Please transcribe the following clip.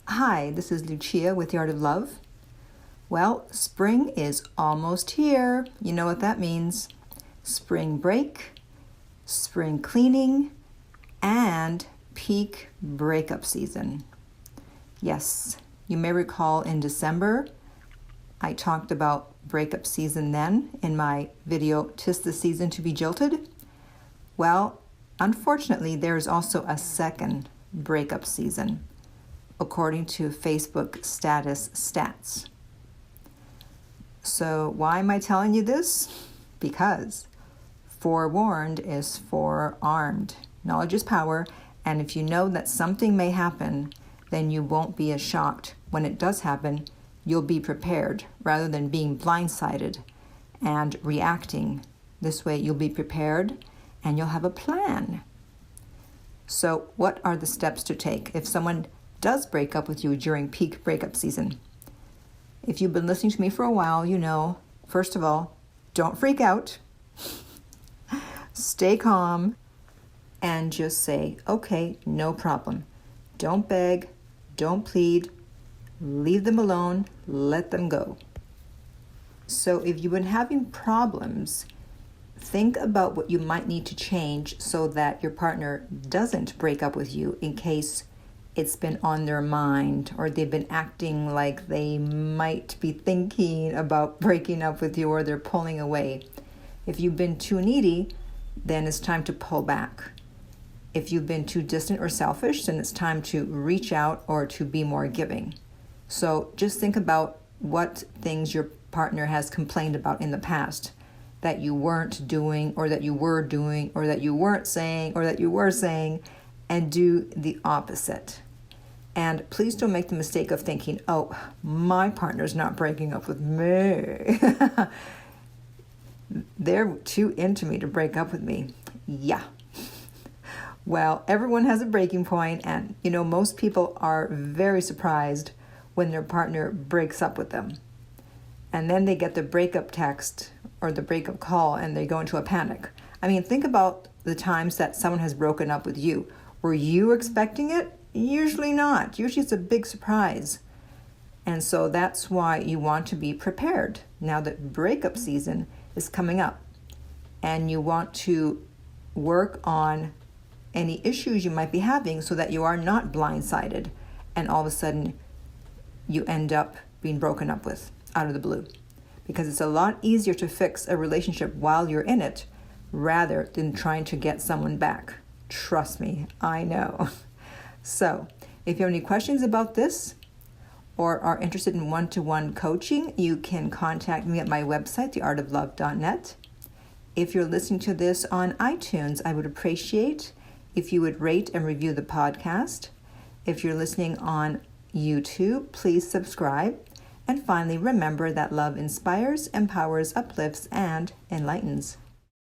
Hi, this is Lucia with The Art of Love. Well, spring is almost here. You know what that means. Spring break, spring cleaning, and peak breakup season. Yes, you may recall in December, I talked about breakup season then in my video, "'Tis the Season to be Jilted." Well, unfortunately, there's also a second breakup season, according to Facebook status stats. So why am I telling you this? Because forewarned is forearmed. Knowledge is power, and if you know that something may happen, then you won't be as shocked when it does happen. You'll be prepared rather than being blindsided and reacting. This way you'll be prepared and you'll have a plan. So what are the steps to take if someone does break up with you during peak breakup season? If you've been listening to me for a while, you know, first of all, don't freak out. Stay calm and just say, okay, no problem. Don't beg, don't plead, leave them alone, let them go. So if you've been having problems, think about what you might need to change so that your partner doesn't break up with you in case it's been on their mind or they've been acting like they might be thinking about breaking up with you or they're pulling away. If you've been too needy, then it's time to pull back. If you've been too distant or selfish, then it's time to reach out or to be more giving. So just think about what things your partner has complained about in the past that you weren't doing or that you were doing or that you weren't saying or that you were saying, and do the opposite. And please don't make the mistake of thinking, oh, my partner's not breaking up with me. They're too into me to break up with me. Yeah. Well, everyone has a breaking point, and most people are very surprised when their partner breaks up with them. And then they get the breakup text or the breakup call and they go into a panic. I mean, think about the times that someone has broken up with you. Were you expecting it? Usually not. Usually it's a big surprise. And so that's why you want to be prepared now that breakup season is coming up. And you want to work on any issues you might be having so that you are not blindsided and all of a sudden you end up being broken up with out of the blue. Because it's a lot easier to fix a relationship while you're in it rather than trying to get someone back. Trust me, I know. So, if you have any questions about this or are interested in one-to-one coaching, you can contact me at my website, theartoflove.net. If you're listening to this on iTunes, I would appreciate if you would rate and review the podcast. If you're listening on YouTube, please subscribe. And finally, remember that love inspires, empowers, uplifts, and enlightens.